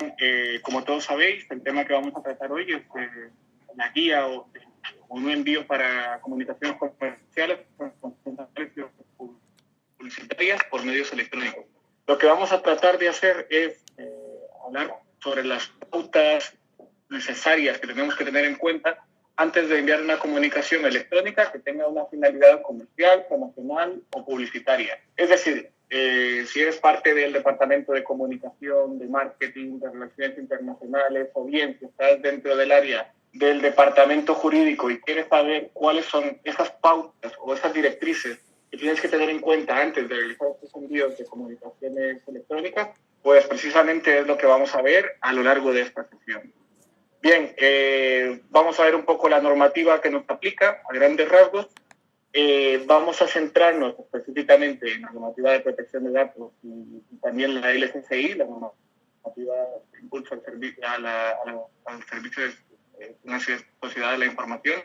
Bien, como todos sabéis, el tema que vamos a tratar hoy es la guía o un envío para comunicaciones comerciales publicitarias por medios electrónicos. Lo que vamos a tratar de hacer es hablar sobre las pautas necesarias que tenemos que tener en cuenta antes de enviar una comunicación electrónica que tenga una finalidad comercial, promocional o publicitaria. Es decir, si eres parte del departamento de comunicación, de marketing, de relaciones internacionales, o bien si estás dentro del área del departamento jurídico y quieres saber cuáles son esas pautas o esas directrices que tienes que tener en cuenta antes de realizar estos envíos de comunicaciones electrónicas, pues precisamente es lo que vamos a ver a lo largo de esta sesión. Bien, vamos a ver un poco la normativa que nos aplica a grandes rasgos. Vamos a centrarnos específicamente en la normativa de protección de datos y también la LSCI, la normativa de impulso al servicio de una sociedad de la información.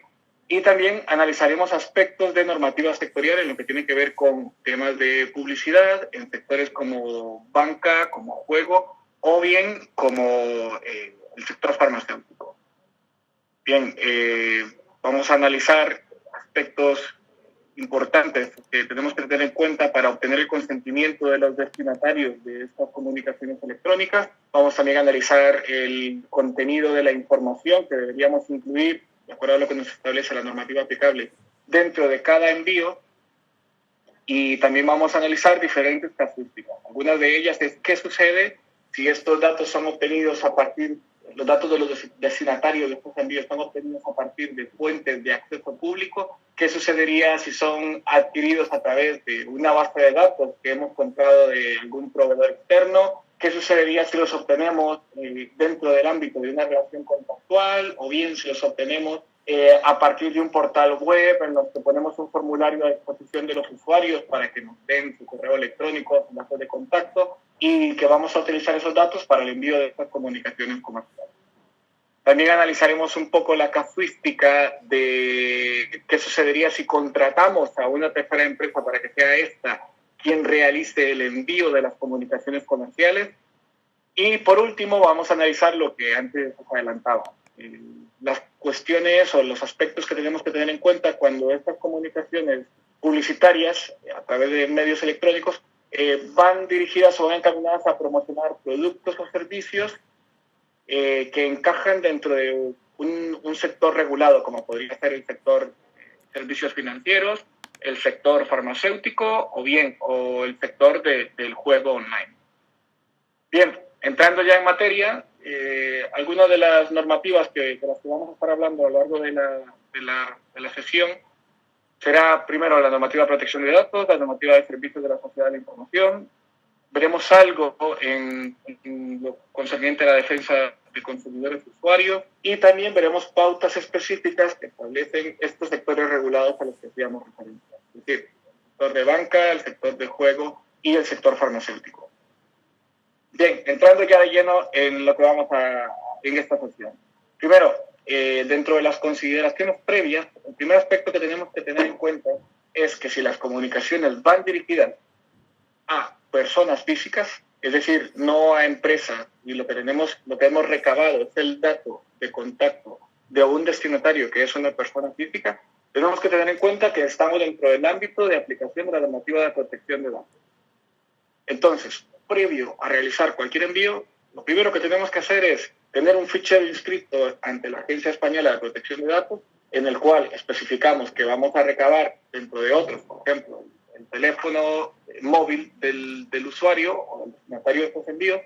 Y también analizaremos aspectos de normativa sectorial en lo que tiene que ver con temas de publicidad en sectores como banca, como juego o bien como el sector farmacéutico. Bien, vamos a analizar aspectos importantes que tenemos que tener en cuenta para obtener el consentimiento de los destinatarios de estas comunicaciones electrónicas. Vamos también a analizar el contenido de la información que deberíamos incluir, de acuerdo a lo que nos establece la normativa aplicable, dentro de cada envío. Y también vamos a analizar diferentes casuísticas. Algunas de ellas es qué sucede si estos datos son obtenidos a partir, los datos de los destinatarios de estos envíos están obtenidos a partir de fuentes de acceso público. ¿Qué sucedería si son adquiridos a través de una base de datos que hemos comprado de algún proveedor externo? ¿Qué sucedería si los obtenemos dentro del ámbito de una relación contractual o bien si los obtenemos a partir de un portal web en el que ponemos un formulario a disposición de los usuarios para que nos den su correo electrónico, sus datos de contacto y que vamos a utilizar esos datos para el envío de estas comunicaciones comerciales? También analizaremos un poco la casuística de qué sucedería si contratamos a una tercera empresa para que sea esta quien realice el envío de las comunicaciones comerciales. Y por último vamos a analizar lo que antes os adelantaba, las cuestiones o los aspectos que tenemos que tener en cuenta cuando estas comunicaciones publicitarias a través de medios electrónicos van dirigidas o van encaminadas a promocionar productos o servicios que encajan dentro de un sector regulado, como podría ser el sector servicios financieros, el sector farmacéutico o el sector del juego online. Bien, entrando ya en materia, algunas de las normativas de las que vamos a estar hablando a lo largo de la sesión será primero la normativa de protección de datos, la normativa de servicios de la sociedad de la información. Veremos algo en lo concerniente a la defensa de consumidores y usuarios y también veremos pautas específicas que establecen estos sectores regulados a los que hacíamos referencia, es decir, el sector de banca, el sector de juego y el sector farmacéutico. Bien, entrando ya de lleno en lo que vamos en esta sesión. Primero, dentro de las consideraciones previas, el primer aspecto que tenemos que tener en cuenta es que si las comunicaciones van dirigidas a personas físicas, es decir, no a empresas, y lo que hemos recabado es el dato de contacto de un destinatario que es una persona física, tenemos que tener en cuenta que estamos dentro del ámbito de aplicación de la normativa de protección de datos. Entonces, previo a realizar cualquier envío, lo primero que tenemos que hacer es tener un fichero inscrito ante la Agencia Española de Protección de Datos, en el cual especificamos que vamos a recabar, dentro de otros, por ejemplo, el teléfono móvil del usuario o del destinatario de estos envíos,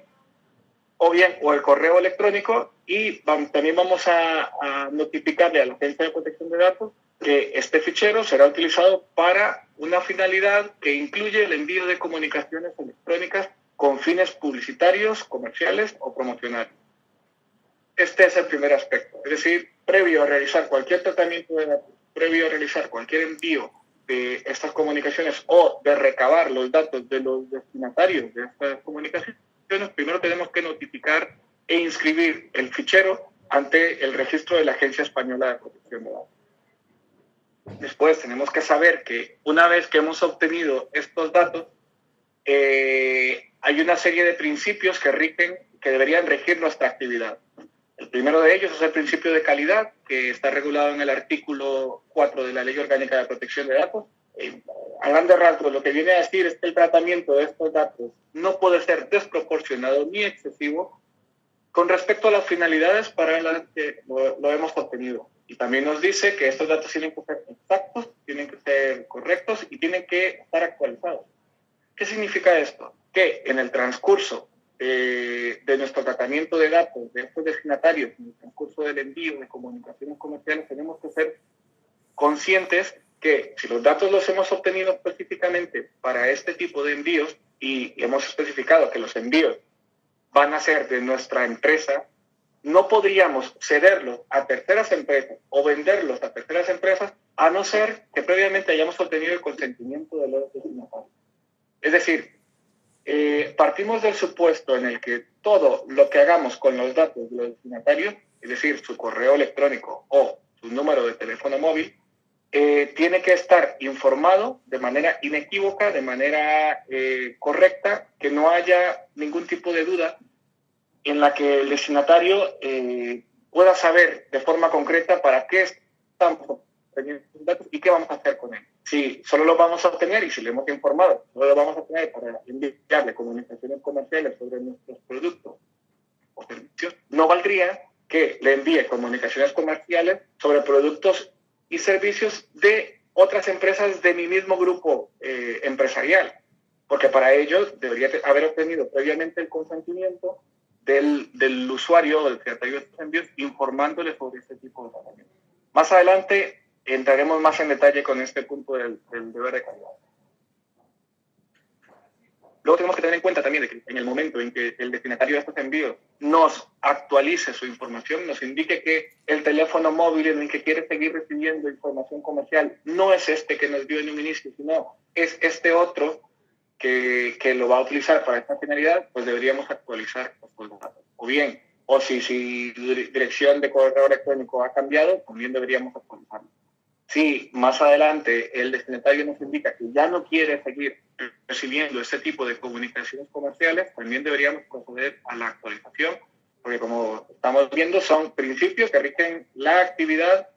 o el correo electrónico, y también vamos a notificarle a la Agencia de Protección de Datos que este fichero será utilizado para una finalidad que incluye el envío de comunicaciones electrónicas con fines publicitarios, comerciales o promocionales. Este es el primer aspecto, es decir, previo a realizar cualquier tratamiento de datos, previo a realizar cualquier envío de estas comunicaciones o de recabar los datos de los destinatarios de estas comunicaciones, primero tenemos que notificar e inscribir el fichero ante el registro de la Agencia Española de Protección de Datos. Después tenemos que saber que una vez que hemos obtenido estos datos, hay una serie de principios que rigen que deberían regir nuestra actividad. El primero de ellos es el principio de calidad, que está regulado en el artículo 4 de la Ley Orgánica de Protección de Datos. A grandes rasgos, lo que viene a decir es que el tratamiento de estos datos no puede ser desproporcionado ni excesivo con respecto a las finalidades para las que lo hemos obtenido. Y también nos dice que estos datos tienen que ser exactos, tienen que ser correctos y tienen que estar actualizados. ¿Qué significa esto? Que en el transcurso de nuestro tratamiento de datos, de estos destinatarios, en el transcurso del envío de comunicaciones comerciales, tenemos que ser conscientes que si los datos los hemos obtenido específicamente para este tipo de envíos y hemos especificado que los envíos van a ser de nuestra empresa, no podríamos cederlos a terceras empresas o venderlos a terceras empresas a no ser que previamente hayamos obtenido el consentimiento de los destinatarios. Es decir, partimos del supuesto en el que todo lo que hagamos con los datos de los destinatarios, es decir, su correo electrónico o su número de teléfono móvil, tiene que estar informado de manera inequívoca, de manera correcta, que no haya ningún tipo de duda en la que el destinatario pueda saber de forma concreta para qué estamos obteniendo los datos y qué vamos a hacer con él. Si solo lo vamos a obtener, y si le hemos informado, solo lo vamos a obtener para enviarle comunicaciones comerciales sobre nuestros productos o servicios, no valdría que le envíe comunicaciones comerciales sobre productos y servicios de otras empresas de mi mismo grupo empresarial, porque para ello debería haber obtenido previamente el consentimiento del usuario o del destinatario de estos envíos, informándole sobre este tipo de tratamiento. Más adelante entraremos más en detalle con este punto del deber de calidad. Luego tenemos que tener en cuenta también de que en el momento en que el destinatario de estos envíos nos actualice su información, nos indique que el teléfono móvil en el que quiere seguir recibiendo información comercial no es este que nos dio en un inicio, sino es este otro que lo va a utilizar para esta finalidad, pues deberíamos actualizar los datos. O bien, o si dirección de correo electrónico ha cambiado, también deberíamos actualizarlo. Si más adelante el destinatario nos indica que ya no quiere seguir recibiendo este tipo de comunicaciones comerciales, también deberíamos proceder a la actualización, porque como estamos viendo son principios que rigen la actividad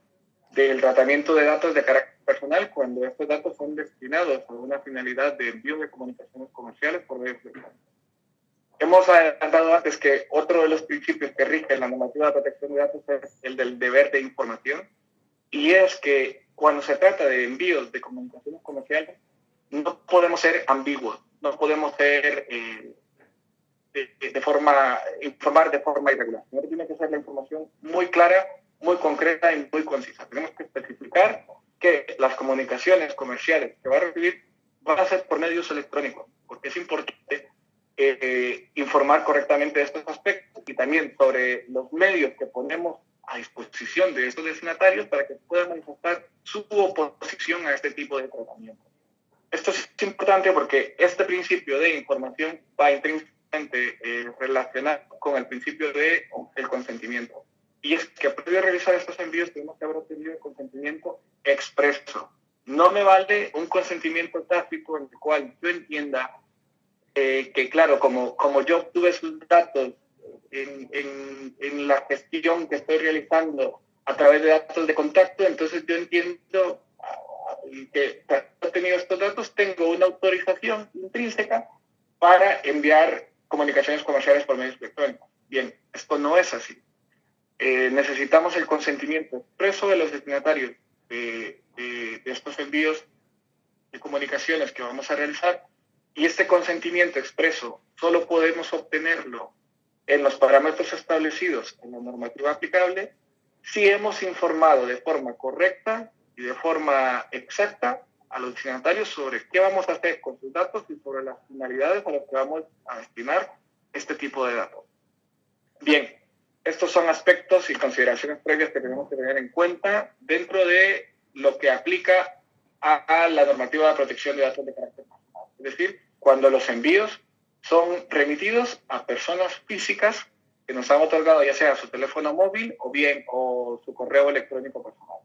del tratamiento de datos de carácter personal cuando estos datos son destinados a una finalidad de envío de comunicaciones comerciales por medio de datos. Hemos adelantado antes que otro de los principios que rigen la normativa de protección de datos es el del deber de información, y es que cuando se trata de envíos de comunicaciones comerciales no podemos ser ambiguos, no podemos ser informar de forma irregular. Tiene que ser la información muy clara, muy concreta y muy concisa. Tenemos que especificar que las comunicaciones comerciales que va a recibir van a ser por medios electrónicos, porque es importante informar correctamente de estos aspectos y también sobre los medios que ponemos a disposición de estos destinatarios para que puedan manifestar su oposición a este tipo de tratamiento. Esto es importante porque este principio de información va intrínsecamente relacionado con el principio del consentimiento. Y es que previo a realizar estos envíos tenemos que haber obtenido el consentimiento expreso. No me vale un consentimiento tácito en el cual yo entienda que, claro, como yo obtuve sus datos en la gestión que estoy realizando a través de datos de contacto, entonces yo entiendo que para haber tenido estos datos tengo una autorización intrínseca para enviar comunicaciones comerciales por medios electrónicos. Bien, esto no es así. Necesitamos el consentimiento expreso de los destinatarios de estos envíos de comunicaciones que vamos a realizar, y este consentimiento expreso solo podemos obtenerlo en los parámetros establecidos en la normativa aplicable si hemos informado de forma correcta y de forma exacta a los destinatarios sobre qué vamos a hacer con sus datos y sobre las finalidades a las que vamos a destinar este tipo de datos. Bien, estos son aspectos y consideraciones previas que tenemos que tener en cuenta dentro de lo que aplica a la normativa de protección de datos de carácter personal. Es decir, cuando los envíos son remitidos a personas físicas que nos han otorgado ya sea su teléfono móvil o su correo electrónico personal.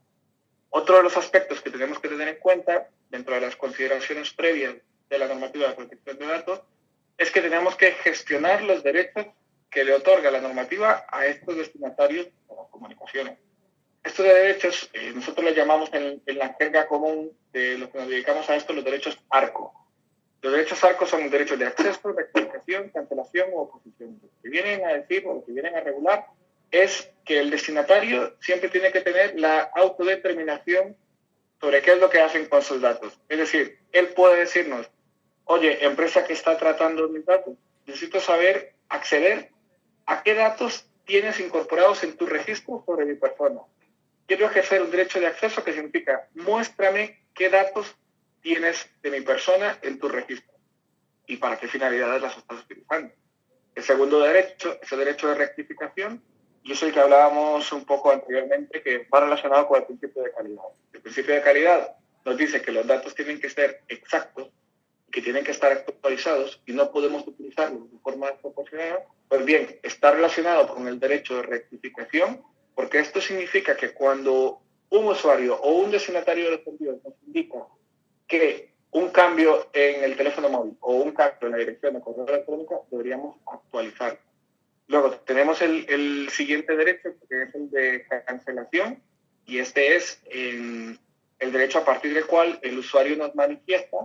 Otro de los aspectos que tenemos que tener en cuenta dentro de las consideraciones previas de la normativa de protección de datos es que tenemos que gestionar los derechos que le otorga la normativa a estos destinatarios de las comunicaciones. Estos derechos, nosotros los llamamos en la jerga común de los que nos dedicamos a esto, los derechos ARCO. Los derechos ARCO son derechos de acceso, rectificación, cancelación o oposición. Lo que vienen a decir o lo que vienen a regular es que el destinatario siempre tiene que tener la autodeterminación sobre qué es lo que hacen con sus datos. Es decir, él puede decirnos, oye, empresa que está tratando mis datos, necesito saber acceder a qué datos tienes incorporados en tu registro sobre mi persona. Quiero ejercer un derecho de acceso que significa, muéstrame qué datos tienes de mi persona en tu registro y para qué finalidades las estás utilizando. El segundo derecho es el derecho de rectificación, y eso es el que hablábamos un poco anteriormente, que va relacionado con el principio de calidad. El principio de calidad nos dice que los datos tienen que ser exactos, que tienen que estar actualizados y no podemos utilizarlos de forma desproporcionada. Pues bien, está relacionado con el derecho de rectificación, porque esto significa que cuando un usuario o un destinatario de los envíos nos indica que un cambio en el teléfono móvil o un cambio en la dirección de correo electrónico, deberíamos actualizar. Luego tenemos el siguiente derecho, que es el de cancelación, y este es el derecho a partir del cual el usuario nos manifiesta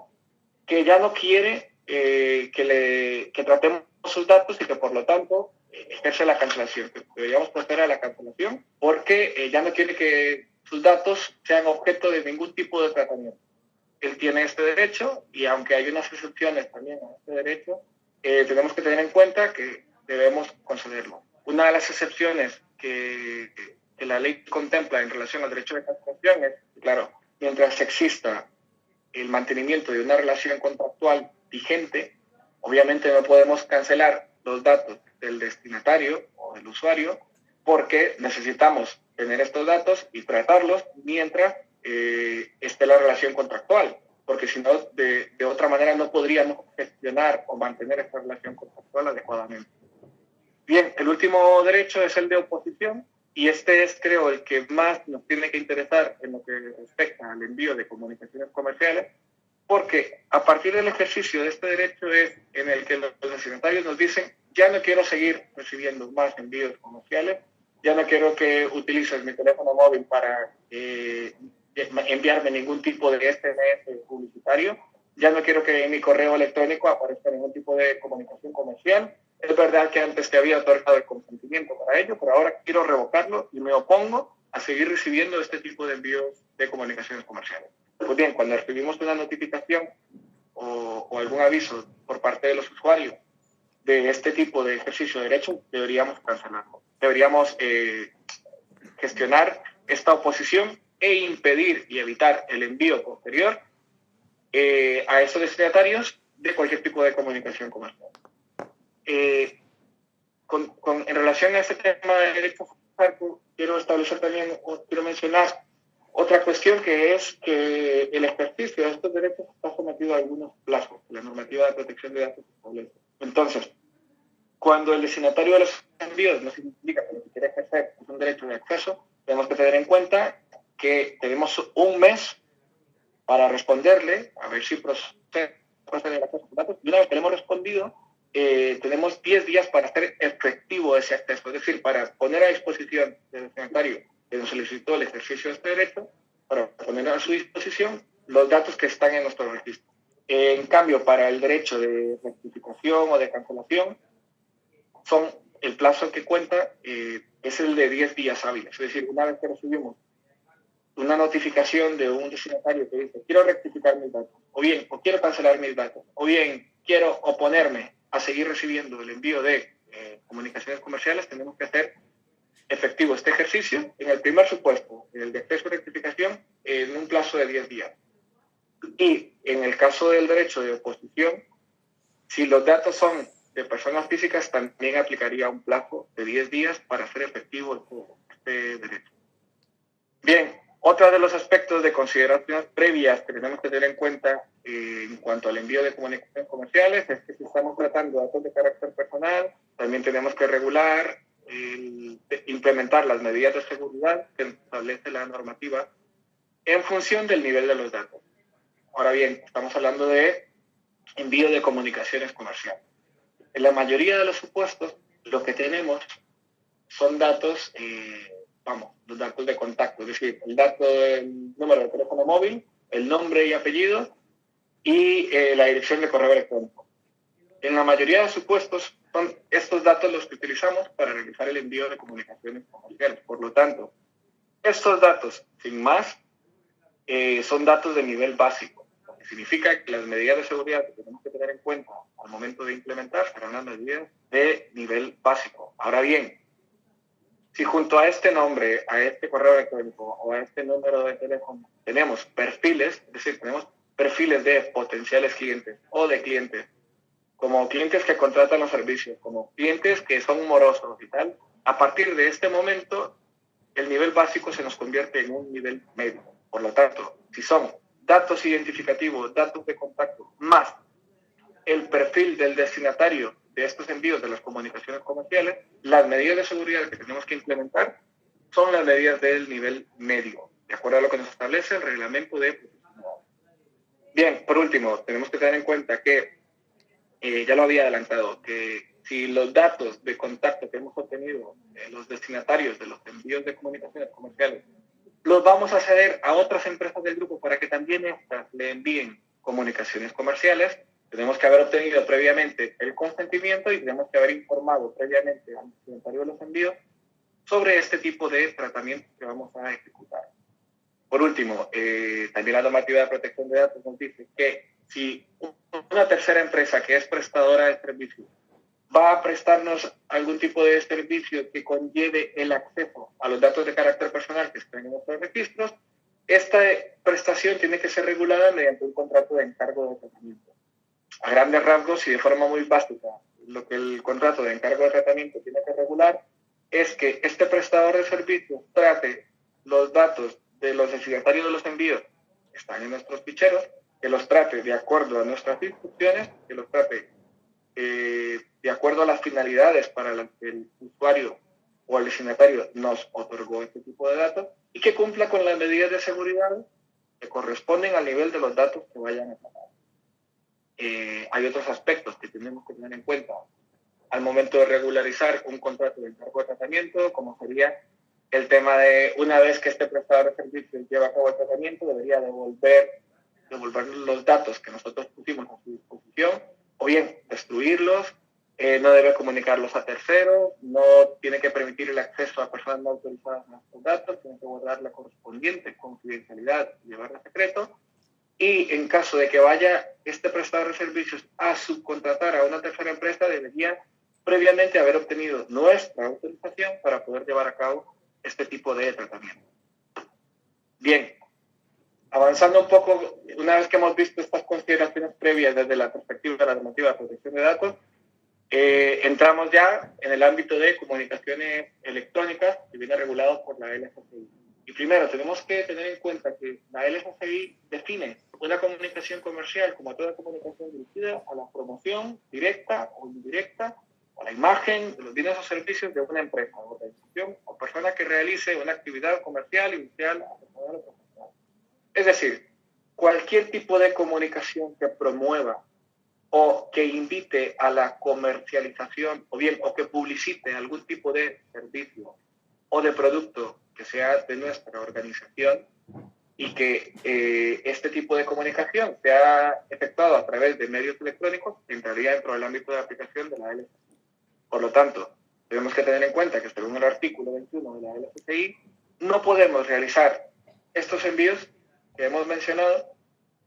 que ya no quiere que tratemos sus datos y que por lo tanto ejerce la cancelación. Deberíamos proceder a la cancelación porque ya no quiere que sus datos sean objeto de ningún tipo de tratamiento. Él tiene este derecho y aunque hay unas excepciones también a este derecho, tenemos que tener en cuenta que debemos concederlo. Una de las excepciones que la ley contempla en relación al derecho de cancelación es, claro, mientras exista el mantenimiento de una relación contractual vigente, obviamente no podemos cancelar los datos del destinatario o del usuario porque necesitamos tener estos datos y tratarlos mientras esté la relación contractual, porque si no, de otra manera no podríamos gestionar o mantener esta relación contractual adecuadamente. Bien, el último derecho es el de oposición, y este es, creo, el que más nos tiene que interesar en lo que respecta al envío de comunicaciones comerciales, porque a partir del ejercicio de este derecho es en el que los destinatarios nos dicen, ya no quiero seguir recibiendo más envíos comerciales, ya no quiero que utilices mi teléfono móvil para enviarme ningún tipo de SMS publicitario, ya no quiero que en mi correo electrónico aparezca ningún tipo de comunicación comercial. Es verdad que antes te había otorgado el consentimiento para ello, pero ahora quiero revocarlo y me opongo a seguir recibiendo este tipo de envíos de comunicaciones comerciales. Pues bien, cuando recibimos una notificación o algún aviso por parte de los usuarios de este tipo de ejercicio de derecho, deberíamos cancelarlo. Deberíamos gestionar esta oposición e impedir y evitar el envío posterior a estos destinatarios de cualquier tipo de comunicación comercial. En relación a este tema de derechos, quiero establecer también, quiero mencionar otra cuestión, que es que el ejercicio de estos derechos está sometido a algunos plazos que la normativa de protección de datos establece. Entonces, cuando el destinatario de los envíos nos indica que lo que quiere ejercer es un derecho de acceso, tenemos que tener en cuenta que tenemos un mes para responderle, a ver si procede el acceso a los datos, y una vez que le hemos respondido, tenemos 10 días para hacer efectivo ese acceso, es decir, para poner a disposición del destinatario que nos solicitó el ejercicio de este derecho, para poner a su disposición los datos que están en nuestro registro. En cambio, para el derecho de rectificación o de cancelación, el plazo que cuenta es el de 10 días hábiles, es decir, una vez que recibimos una notificación de un destinatario que dice quiero rectificar mis datos, o bien, o quiero cancelar mis datos, o bien, quiero oponerme a seguir recibiendo el envío de comunicaciones comerciales, tenemos que hacer efectivo este ejercicio en el primer supuesto, en el de acceso y rectificación, en un plazo de 10 días. Y en el caso del derecho de oposición, si los datos son de personas físicas, también aplicaría un plazo de 10 días para hacer efectivo este derecho. Bien, otro de los aspectos de consideraciones previas que tenemos que tener en cuenta en cuanto al envío de comunicaciones comerciales es que si estamos tratando datos de carácter personal, también tenemos que regular, implementar las medidas de seguridad que establece la normativa en función del nivel de los datos. Ahora bien, estamos hablando de envío de comunicaciones comerciales. En la mayoría de los supuestos, lo que tenemos son datos, los datos de contacto, es decir, el dato del número de teléfono móvil, el nombre y apellido y la dirección de correo electrónico. En la mayoría de supuestos son estos datos los que utilizamos para realizar el envío de comunicaciones comerciales. Por lo tanto, estos datos, sin más, son datos de nivel básico, lo que significa que las medidas de seguridad que tenemos que tener en cuenta al momento de implementar serán las medidas de nivel básico. Ahora bien, si junto a este nombre, a este correo electrónico o a este número de teléfono tenemos perfiles, es decir, tenemos perfiles de potenciales clientes o de clientes, como clientes que contratan los servicios, como clientes que son morosos y tal, a partir de este momento el nivel básico se nos convierte en un nivel medio. Por lo tanto, si son datos identificativos, datos de contacto, más el perfil del destinatario de estos envíos de las comunicaciones comerciales, las medidas de seguridad que tenemos que implementar son las medidas del nivel medio, de acuerdo a lo que nos establece el reglamento de protección de datos. Bien, por último, tenemos que tener en cuenta que, ya lo había adelantado, que si los datos de contacto que hemos obtenido de los destinatarios de los envíos de comunicaciones comerciales los vamos a ceder a otras empresas del grupo para que también estas le envíen comunicaciones comerciales, tenemos que haber obtenido previamente el consentimiento y tenemos que haber informado previamente al destinatario de los envíos sobre este tipo de tratamiento que vamos a ejecutar. Por último, también la normativa de protección de datos nos dice que si una tercera empresa que es prestadora de servicios va a prestarnos algún tipo de servicio que conlleve el acceso a los datos de carácter personal que están en nuestros registros, esta prestación tiene que ser regulada mediante un contrato de encargo de tratamiento. A grandes rasgos y de forma muy básica, lo que el contrato de encargo de tratamiento tiene que regular es que este prestador de servicios trate los datos de los destinatarios de los envíos que están en nuestros ficheros, que los trate de acuerdo a nuestras instrucciones, que los trate de acuerdo a las finalidades para las que el usuario o el destinatario nos otorgó este tipo de datos y que cumpla con las medidas de seguridad que corresponden al nivel de los datos que vayan a tratar. Hay otros aspectos que tenemos que tener en cuenta al momento de regularizar un contrato de encargo de tratamiento, como sería el tema de una vez que este prestador de servicios lleva a cabo el tratamiento, debería devolver los datos que nosotros pusimos a su disposición, o bien destruirlos, no debe comunicarlos a terceros, no tiene que permitir el acceso a personas no autorizadas a estos datos, tiene que guardar la correspondiente confidencialidad y llevarla secreto. Y en caso de que vaya este prestador de servicios a subcontratar a una tercera empresa, debería previamente haber obtenido nuestra autorización para poder llevar a cabo este tipo de tratamiento. Bien, avanzando un poco, una vez que hemos visto estas consideraciones previas desde la perspectiva de la normativa de protección de datos, entramos ya en el ámbito de comunicaciones electrónicas que viene regulado por la LGCI. Y primero tenemos que tener en cuenta que la LGCI define una comunicación comercial como toda comunicación dirigida a la promoción directa o indirecta, a la imagen de los bienes o servicios de una empresa, organización o persona que realice una actividad comercial, inicial, artesanal o profesional. Es decir, cualquier tipo de comunicación que promueva o que invite a la comercialización o bien o que publicite algún tipo de servicio o de producto que sea de nuestra organización y que este tipo de comunicación sea efectuado a través de medios electrónicos, entraría dentro del ámbito de aplicación de la LGCI. Por lo tanto, tenemos que tener en cuenta que según el artículo 21 de la LGCI, no podemos realizar estos envíos que hemos mencionado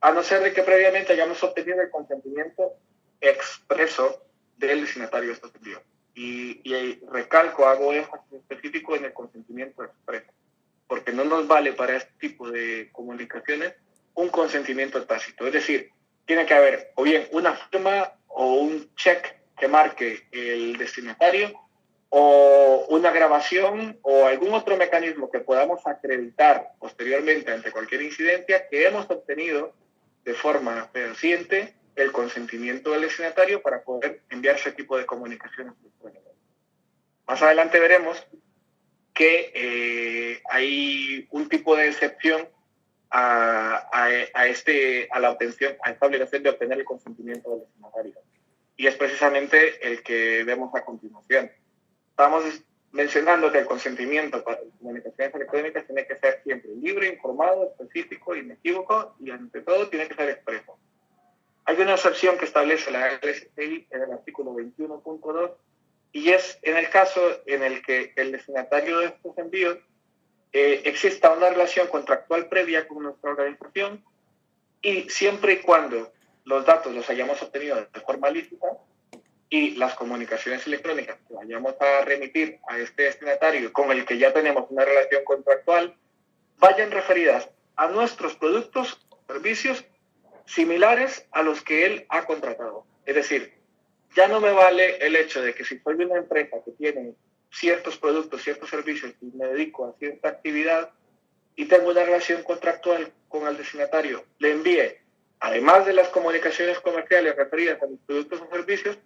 a no ser de que previamente hayamos obtenido el consentimiento expreso del destinatario de estos envíos. Y recalco, hago énfasis específico en el consentimiento expreso, porque no nos vale para este tipo de comunicaciones un consentimiento tácito. Es decir, tiene que haber o bien una firma o un check que marque el destinatario o una grabación o algún otro mecanismo que podamos acreditar posteriormente ante cualquier incidencia que hemos obtenido de forma fehaciente el consentimiento del destinatario para poder enviar ese tipo de comunicaciones electrónicas. Más adelante veremos que hay un tipo de excepción a la obtención, a esta obligación de obtener el consentimiento del destinatario. Y es precisamente el que vemos a continuación. estamos mencionando que el consentimiento para comunicaciones electrónicas tiene que ser siempre libre, informado, específico, inequívoco y ante todo tiene que ser expreso. Hay una excepción que establece la LSCI en el artículo 21.2 y es en el caso en el que el destinatario de estos envíos exista una relación contractual previa con nuestra organización y siempre y cuando los datos los hayamos obtenido de forma lícita y las comunicaciones electrónicas que vayamos a remitir a este destinatario con el que ya tenemos una relación contractual vayan referidas a nuestros productos o servicios similares a los que él ha contratado. Es decir, ya no me vale el hecho de que si soy una empresa que tiene ciertos productos, ciertos servicios y me dedico a cierta actividad y tengo una relación contractual con el destinatario, le envíe, además de las comunicaciones comerciales referidas a mis productos o servicios,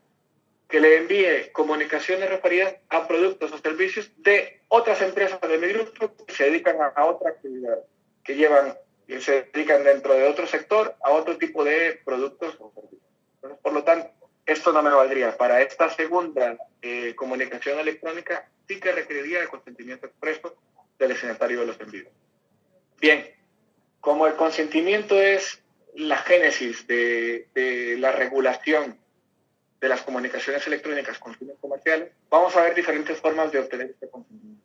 que le envíe comunicaciones referidas a productos o servicios de otras empresas de mi grupo que se dedican a otra actividad, que se dedican dentro de otro sector a otro tipo de productos o servicios. Entonces, por lo tanto, esto no me valdría. Para esta segunda comunicación electrónica sí que requeriría el consentimiento expreso del destinatario de los envíos. Bien, como el consentimiento es la génesis de la regulación de las comunicaciones electrónicas con fines comerciales, vamos a ver diferentes formas de obtener este consentimiento.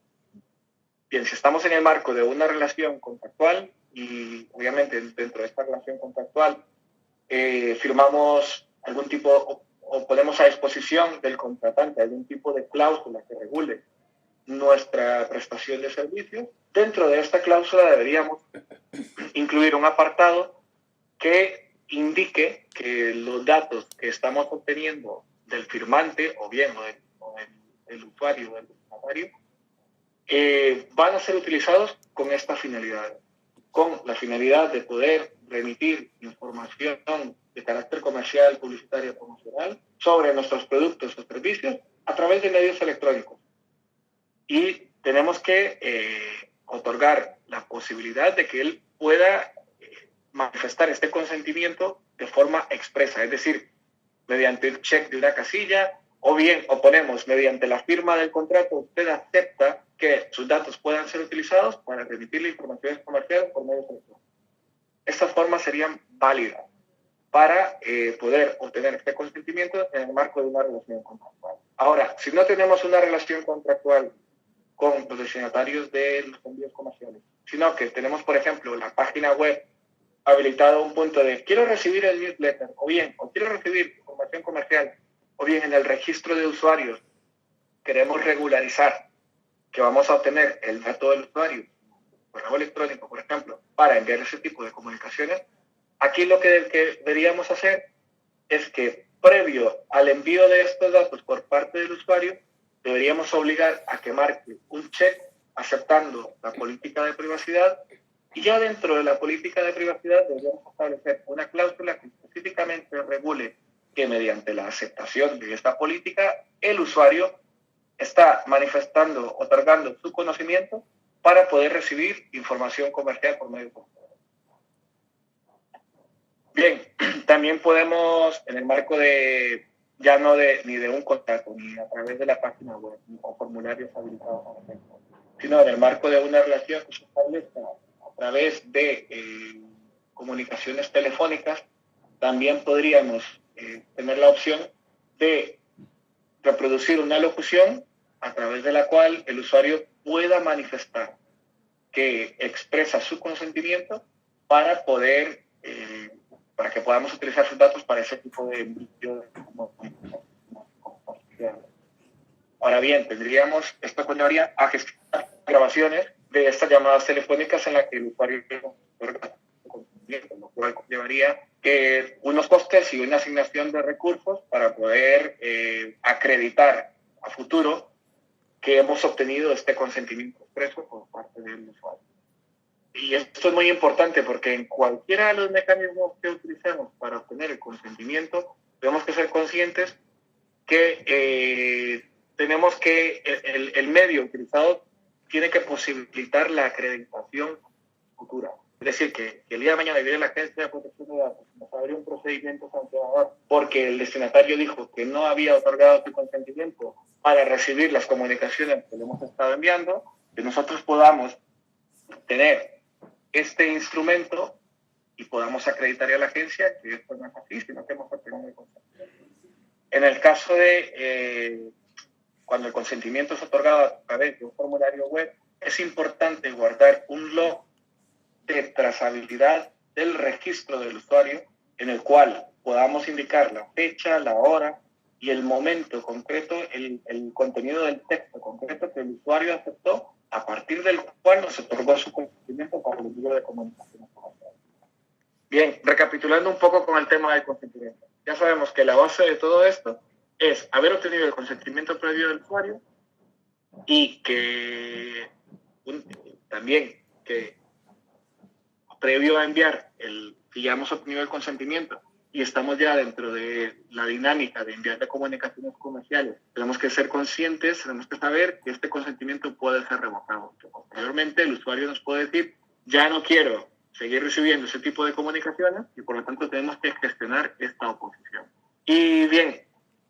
Bien, si estamos en el marco de una relación contractual y obviamente dentro de esta relación contractual firmamos algún tipo o ponemos a disposición del contratante algún tipo de cláusula que regule nuestra prestación de servicios, dentro de esta cláusula deberíamos incluir un apartado que indique que los datos que estamos obteniendo del firmante o bien del usuario o del destinatario van a ser utilizados con esta finalidad, con la finalidad de poder remitir información de carácter comercial, publicitaria, promocional sobre nuestros productos o servicios a través de medios electrónicos. Y tenemos que otorgar la posibilidad de que él pueda manifestar este consentimiento de forma expresa, es decir, mediante el check de una casilla o bien, o ponemos mediante la firma del contrato, usted acepta que sus datos puedan ser utilizados para remitir la información comercial por medios electrónicos. Estas formas serían válidas para poder obtener este consentimiento en el marco de una relación contractual. Ahora, si no tenemos una relación contractual con los destinatarios de los envíos comerciales, sino que tenemos, por ejemplo, la página web habilitado un punto de quiero recibir el newsletter, o quiero recibir información comercial, o bien en el registro de usuarios queremos regularizar que vamos a obtener el dato del usuario, correo electrónico, por ejemplo, para enviar ese tipo de comunicaciones, aquí lo que deberíamos hacer es que previo al envío de estos datos por parte del usuario, deberíamos obligar a que marque un check aceptando la política de privacidad y ya dentro de la política de privacidad deberíamos establecer una cláusula que específicamente regule que mediante la aceptación de esta política el usuario está manifestando, otorgando su conocimiento para poder recibir información comercial por medio de Bien, también podemos, en el marco de, ya no ni de un contrato, ni a través de la página web, o formularios habilitados, por ejemplo, sino en el marco de una relación que se establezca a través de comunicaciones telefónicas, también podríamos tener la opción de reproducir una locución a través de la cual el usuario pueda manifestar que expresa su consentimiento para poder para que podamos utilizar sus datos para ese tipo de envío. Ahora bien, esto conllevaría a gestionar grabaciones de estas llamadas telefónicas en las que el usuario lo cual conllevaría unos costes y una asignación de recursos para poder acreditar a futuro que hemos obtenido este consentimiento expreso por parte del usuario. Y esto es muy importante porque en cualquiera de los mecanismos que utilicemos para obtener el consentimiento, tenemos que ser conscientes que tenemos que el medio utilizado tiene que posibilitar la acreditación futura. Es decir, que el día de mañana viene la Agencia de Protección de Datos, nos abre un procedimiento sancionador porque el destinatario dijo que no había otorgado su consentimiento para recibir las comunicaciones que le hemos estado enviando, que nosotros podamos tener este instrumento y podamos acreditar a la agencia que esto no es así, sino que hemos obtenido el consentimiento. En el caso de cuando el consentimiento es otorgado a través de un formulario web, es importante guardar un log de trazabilidad del registro del usuario en el cual podamos indicar la fecha, la hora y el momento concreto, el contenido del texto concreto que el usuario aceptó, a partir del cual nos otorgó su consentimiento para el envío de comunicaciones. Bien, recapitulando un poco con el tema del consentimiento. Ya sabemos que la base de todo esto es haber obtenido el consentimiento previo del usuario y que también que previo a enviar si ya hemos obtenido el consentimiento y estamos ya dentro de la dinámica de enviar de comunicaciones comerciales, tenemos que ser conscientes, tenemos que saber que este consentimiento puede ser revocado. Posteriormente, el usuario nos puede decir, ya no quiero seguir recibiendo ese tipo de comunicaciones y por lo tanto tenemos que gestionar esta oposición. Y bien,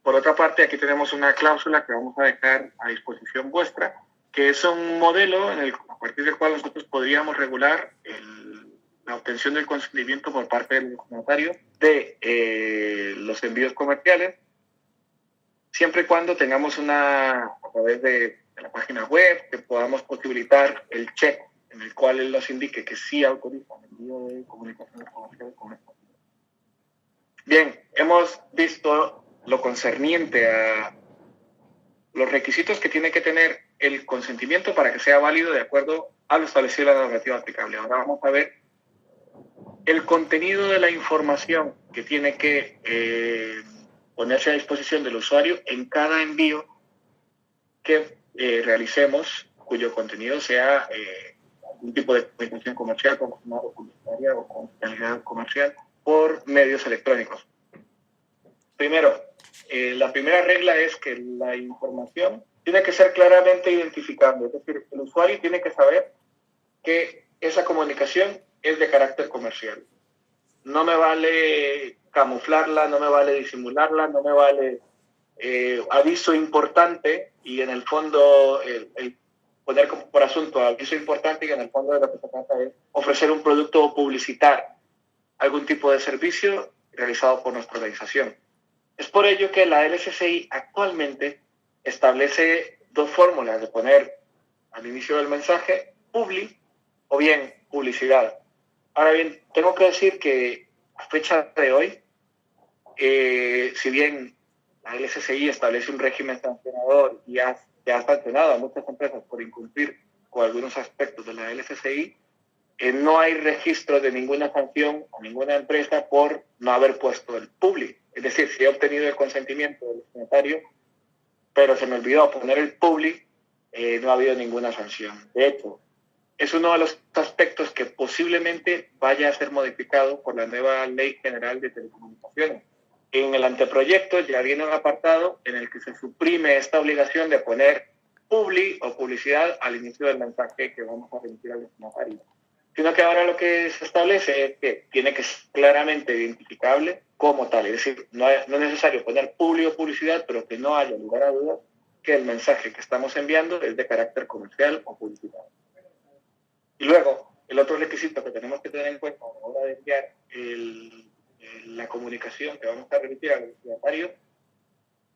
por otra parte, aquí tenemos una cláusula que vamos a dejar a disposición vuestra, que es un modelo a partir del cual nosotros podríamos regular la obtención del consentimiento por parte del destinatario de los envíos comerciales, siempre y cuando tengamos a través de la página web, que podamos posibilitar el check en el cual él nos indique que sí autoriza el envío de comunicaciones comerciales con esto. Bien, hemos visto lo concerniente a los requisitos que tiene que tener el consentimiento para que sea válido de acuerdo a lo establecido en la normativa aplicable. Ahora vamos a ver el contenido de la información que tiene que ponerse a disposición del usuario en cada envío que realicemos, cuyo contenido sea algún tipo de comunicación comercial, como publicitaria o comercialidad comercial, por medios electrónicos. Primero, la primera regla es que la información tiene que ser claramente identificable, es decir, el usuario tiene que saber que esa comunicación es de carácter comercial. No me vale camuflarla, no me vale disimularla, no me vale aviso importante y en el fondo poner como por asunto aviso importante y en el fondo de lo que se trata es ofrecer un producto o publicitar algún tipo de servicio realizado por nuestra organización. Es por ello que la LSCI actualmente establece dos fórmulas de poner al inicio del mensaje publi o bien publicidad. Ahora bien, tengo que decir que a fecha de hoy, si bien la LSCI establece un régimen sancionador y ha sancionado a muchas empresas por incumplir con algunos aspectos de la LSCI, no hay registro de ninguna sanción a ninguna empresa por no haber puesto el publi. Es decir, si he obtenido el consentimiento del destinatario, pero se me olvidó poner el publi, no ha habido ninguna sanción. De hecho, es uno de los aspectos que posiblemente vaya a ser modificado por la nueva Ley General de Telecomunicaciones. En el anteproyecto ya viene un apartado en el que se suprime esta obligación de poner publi o publicidad al inicio del mensaje que vamos a remitir al destinatario. Sino que ahora lo que se establece es que tiene que ser claramente identificable como tal. Es decir, no es necesario poner publi o publicidad, pero que no haya lugar a dudas que el mensaje que estamos enviando es de carácter comercial o publicitario. Y luego, el otro requisito que tenemos que tener en cuenta a la hora de enviar la comunicación que vamos a remitir al destinatario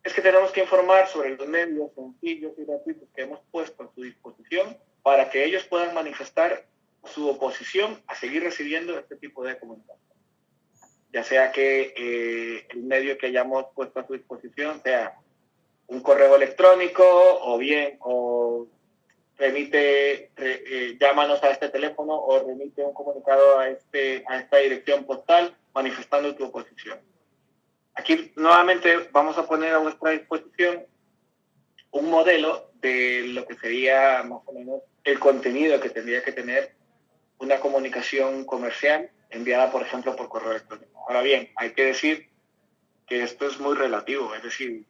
es que tenemos que informar sobre los medios sencillos y gratuitos que hemos puesto a su disposición para que ellos puedan manifestar su oposición a seguir recibiendo este tipo de comunicación. Ya sea que el medio que hayamos puesto a su disposición sea un correo electrónico o bien llámanos a este teléfono o remite un comunicado a esta dirección postal manifestando tu oposición. Aquí nuevamente vamos a poner a vuestra disposición un modelo de lo que sería más o menos el contenido que tendría que tener una comunicación comercial enviada, por ejemplo, por correo electrónico. Ahora bien, hay que decir que esto es muy relativo, es decir,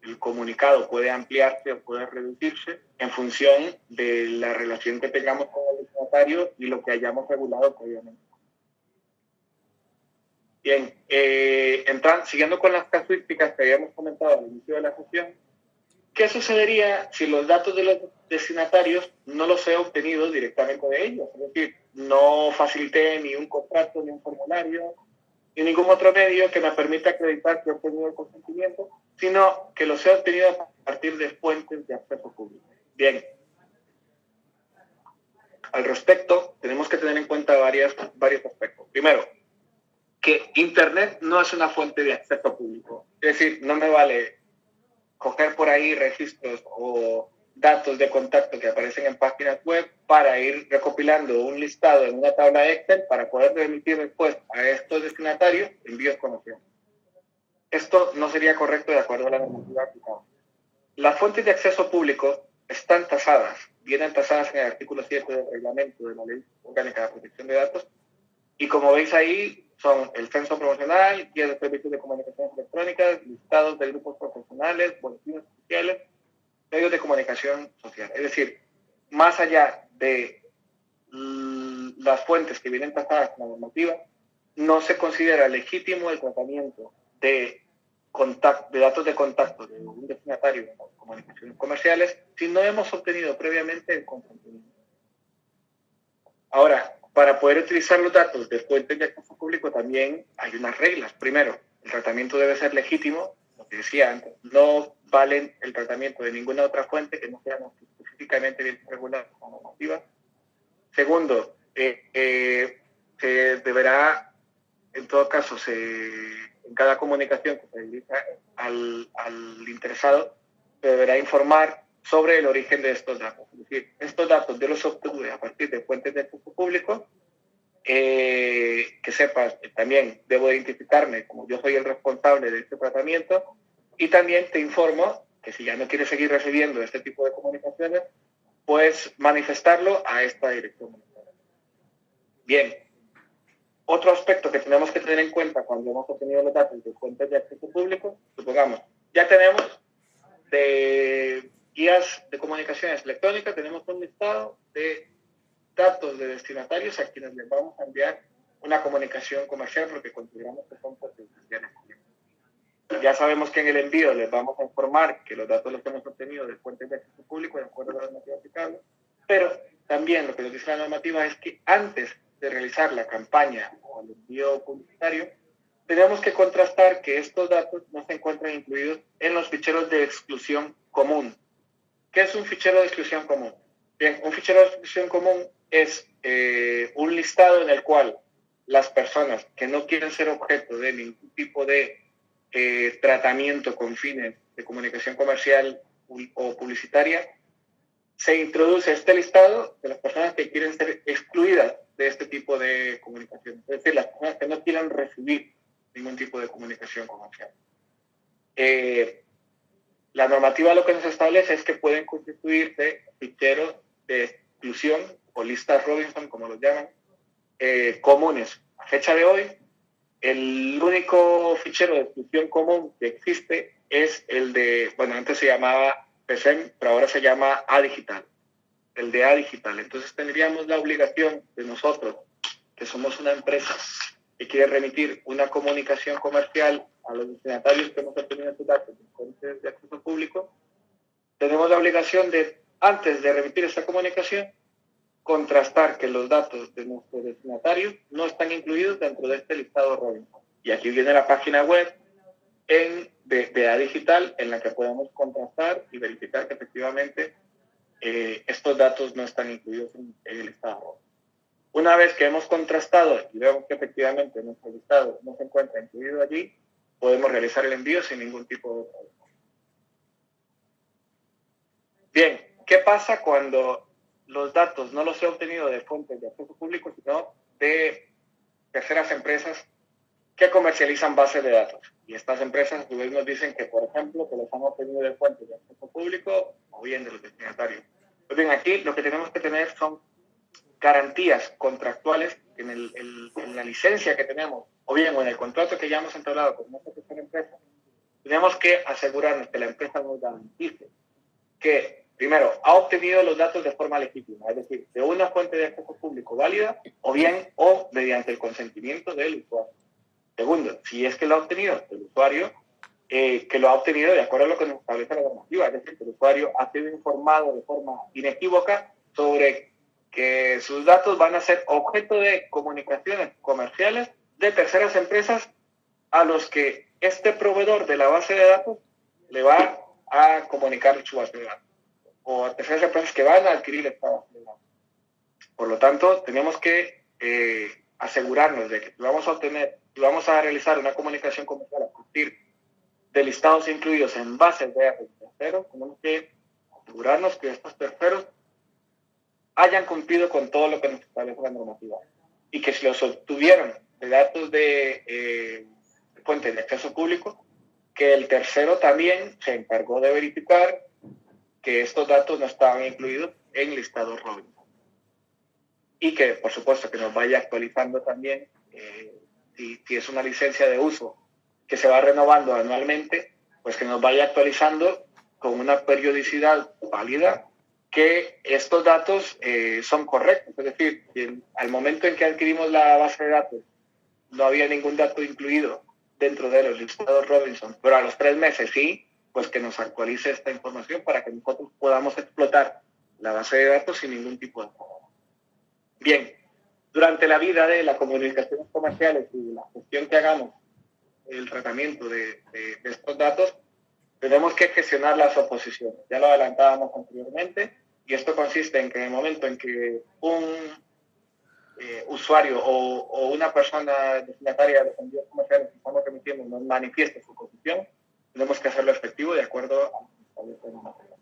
el comunicado puede ampliarse o puede reducirse en función de la relación que tengamos con al destinatario y lo que hayamos regulado previamente. Bien, siguiendo con las casuísticas que habíamos comentado al inicio de la sesión, ¿qué sucedería si los datos de los destinatarios no los he obtenido directamente de ellos? Es decir, no facilité ni un contrato, ni un formulario, ni ningún otro medio que me permita acreditar que he obtenido el consentimiento, sino que los he obtenido a partir de fuentes de acceso público. Bien. Al respecto, tenemos que tener en cuenta varios aspectos. Primero, que Internet no es una fuente de acceso público. Es decir, no me vale coger por ahí registros o datos de contacto que aparecen en páginas web para ir recopilando un listado en una tabla Excel para poder remitir después a estos destinatarios envíos conocidos. Esto no sería correcto de acuerdo a la normativa aplicable. Las fuentes de acceso público están tasadas, vienen tasadas en el artículo 7 del reglamento de la Ley Orgánica de Protección de Datos, y como veis ahí son el censo promocional, guía de servicios de comunicaciones electrónicas, listados de grupos profesionales, boletines oficiales, medios de comunicación social. Es decir, más allá de las fuentes que vienen tasadas en la normativa, no se considera legítimo el tratamiento de datos de contacto de un destinatario de comunicaciones comerciales si no hemos obtenido previamente el consentimiento. Ahora, para poder utilizar los datos de fuentes de acceso público también hay unas reglas. Primero, el tratamiento debe ser legítimo, lo que decía antes, no valen el tratamiento de ninguna otra fuente que no sea específicamente bien regulada por la normativa. Segundo, se deberá, en todo caso, en cada comunicación que se dirija al interesado, se deberá informar sobre el origen de estos datos. Es decir, estos datos yo los obtuve a partir de fuentes de acceso público, que sepas que también debo identificarme como yo soy el responsable de este tratamiento, y también te informo que si ya no quieres seguir recibiendo este tipo de comunicaciones, pues manifestarlo a esta dirección. Bien, otro aspecto que tenemos que tener en cuenta cuando hemos obtenido los datos de fuentes de acceso público, supongamos, ya tenemos de guías de comunicaciones electrónicas, tenemos un listado de datos de destinatarios a quienes les vamos a enviar una comunicación comercial porque consideramos que son potenciales. Ya sabemos que en el envío les vamos a informar que los datos los hemos obtenido de fuentes de acceso público de acuerdo a la normativa aplicable, pero también lo que nos dice la normativa es que antes de realizar la campaña o el envío publicitario, tenemos que contrastar que estos datos no se encuentran incluidos en los ficheros de exclusión común. ¿Qué es un fichero de exclusión común? Bien, un fichero de exclusión común es un listado en el cual las personas que no quieren ser objeto de ningún tipo de tratamiento con fines de comunicación comercial o publicitaria, se introduce este listado de las personas que quieren ser excluidas de este tipo de comunicación. Es decir, las personas que no quieran recibir ningún tipo de comunicación comercial. La normativa lo que nos establece es que pueden constituirse ficheros de exclusión o listas Robinson, como los llaman, comunes. A fecha de hoy, el único fichero de exclusión común que existe es el de, bueno, antes se llamaba PSEM, pero ahora se llama A-Digital, el de A-Digital. Entonces tendríamos la obligación de nosotros, que somos una empresa que quiere remitir una comunicación comercial a los destinatarios que hemos obtenido sus datos de fuentes de acceso público, tenemos la obligación de, antes de remitir esta comunicación, contrastar que los datos de nuestros destinatarios no están incluidos dentro de este listado Robinson. Y aquí viene la página web de A-Digital en la que podemos contrastar y verificar que efectivamente estos datos no están incluidos en el listado Robinson. Una vez que hemos contrastado y vemos que efectivamente nuestro listado no se encuentra incluido allí, podemos realizar el envío sin ningún tipo de problema. Bien, ¿qué pasa cuando los datos no los he obtenido de fuentes de acceso público, sino de terceras empresas que comercializan bases de datos? Y estas empresas a su vez nos dicen que, por ejemplo, que los han obtenido de fuentes de acceso público o bien de los destinatarios. Pues bien, aquí lo que tenemos que tener son garantías contractuales en la licencia que tenemos, o bien en el contrato que ya hemos entablado con nuestra tercera empresa. Tenemos que asegurarnos que la empresa nos garantice que primero, ha obtenido los datos de forma legítima, es decir, de una fuente de acceso público válida o bien o mediante el consentimiento del usuario. Segundo, si es que lo ha obtenido el usuario, que lo ha obtenido de acuerdo a lo que nos establece la normativa, es decir, que el usuario ha sido informado de forma inequívoca sobre que sus datos van a ser objeto de comunicaciones comerciales de terceras empresas a los que este proveedor de la base de datos le va a comunicar su base de datos, o a terceras empresas que van a adquirir esta base de datos. Por lo tanto, tenemos que asegurarnos de que si vamos a obtener, si vamos a realizar una comunicación comercial a partir de listados incluidos en bases de datos de terceros, tenemos que asegurarnos que estos terceros hayan cumplido con todo lo que nos establece la normativa y que si los obtuvieron de datos de fuentes de acceso público, que el tercero también se encargó de verificar que estos datos no estaban incluidos en listados Robinson. Y que, por supuesto, que nos vaya actualizando también, si es una licencia de uso que se va renovando anualmente, pues que nos vaya actualizando con una periodicidad válida que estos datos son correctos. Es decir, si al momento en que adquirimos la base de datos no había ningún dato incluido dentro de los listados Robinson, pero a los 3 meses sí, pues que nos actualice esta información para que nosotros podamos explotar la base de datos sin ningún tipo de problema. Bien, durante la vida de las comunicaciones comerciales y de la gestión que hagamos, el tratamiento de estos datos, tenemos que gestionar las oposiciones. Ya lo adelantábamos anteriormente, y esto consiste en que en el momento en que un usuario o una persona destinataria de los envíos comerciales que estamos remitiendo nos manifieste su posición, tenemos que hacerlo efectivo de acuerdo a lo que establece la normativa.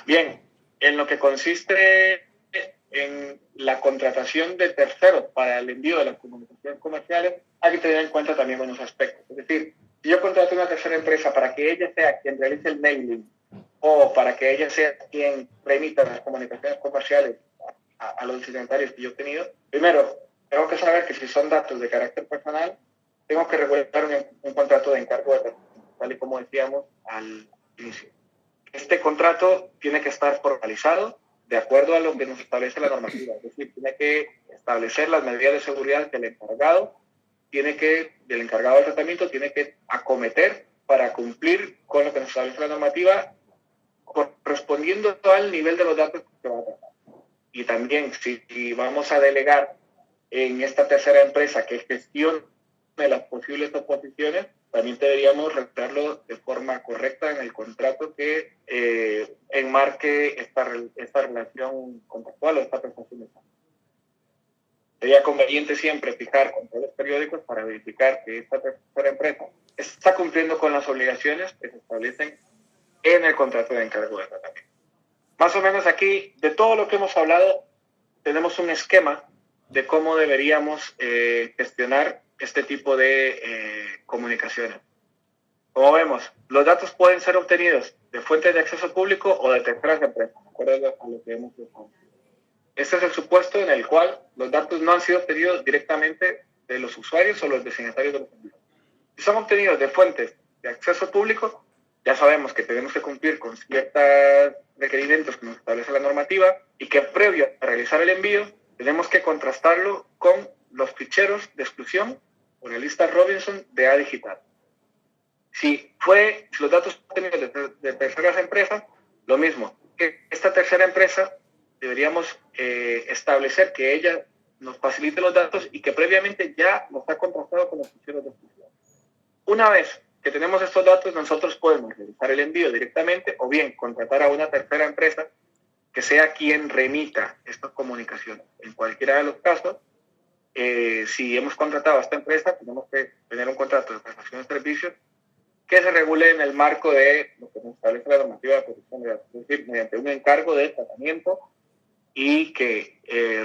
Bien, en lo que consiste en la contratación de terceros para el envío de las comunicaciones comerciales, hay que tener en cuenta también unos aspectos. Es decir, si yo contrato una tercera empresa para que ella sea quien realice el mailing o para que ella sea quien remita las comunicaciones comerciales a los destinatarios que yo he tenido, primero, tengo que saber que si son datos de carácter personal, tengo que regular un contrato de encargo de representación, tal y como decíamos al inicio. Este contrato tiene que estar formalizado de acuerdo a lo que nos establece la normativa, es decir, tiene que establecer las medidas de seguridad que el encargado del tratamiento tiene que acometer para cumplir con lo que nos establece la normativa, correspondiendo al nivel de los datos que se va a tratar. Y también, si vamos a delegar en esta tercera empresa que gestione las posibles oposiciones, también deberíamos redactarlo de forma correcta en el contrato que enmarque esta relación contractual o esta prestación de servicio. Sería conveniente siempre fijar controles periódicos para verificar que esta tercera empresa está cumpliendo con las obligaciones que se establecen en el contrato de encargo de tratamiento. Más o menos aquí, de todo lo que hemos hablado, tenemos un esquema de cómo deberíamos gestionar este tipo de comunicaciones. Como vemos, los datos pueden ser obtenidos de fuentes de acceso público o de terceras empresas, de acuerdo a lo que hemos visto. Este es el supuesto en el cual los datos no han sido obtenidos directamente de los usuarios o los destinatarios de los envíos. Si son obtenidos de fuentes de acceso público, ya sabemos que tenemos que cumplir con ciertos requerimientos que nos establece la normativa y que previo a realizar el envío tenemos que contrastarlo con los ficheros de exclusión o la lista Robinson de A Digital. Si los datos obtenidos de terceras empresas, lo mismo, que esta tercera empresa deberíamos establecer que ella nos facilite los datos y que previamente ya nos ha contrastado con los ficheros de exclusión. Una vez que tenemos estos datos, nosotros podemos realizar el envío directamente o bien contratar a una tercera empresa que sea quien remita estas comunicaciones. En cualquiera de los casos, si hemos contratado a esta empresa, tenemos que tener un contrato de prestación de servicios que se regule en el marco de lo que nos establece la normativa de protección de datos, es decir, mediante un encargo de tratamiento y que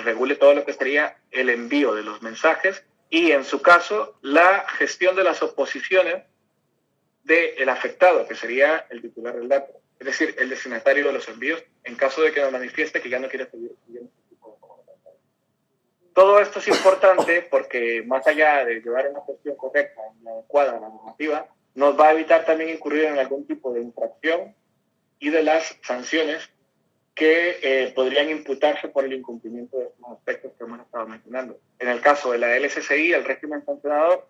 regule todo lo que sería el envío de los mensajes y, en su caso, la gestión de las oposiciones del afectado, que sería el titular del dato, es decir, el destinatario de los envíos, en caso de que nos manifieste que ya no quiere seguir este tipo de comunicación. Todo esto es importante porque, más allá de llevar una gestión correcta y adecuada a la normativa, nos va a evitar también incurrir en algún tipo de infracción y de las sanciones que podrían imputarse por el incumplimiento de estos aspectos que hemos estado mencionando. En el caso de la LSCI, el régimen sancionador,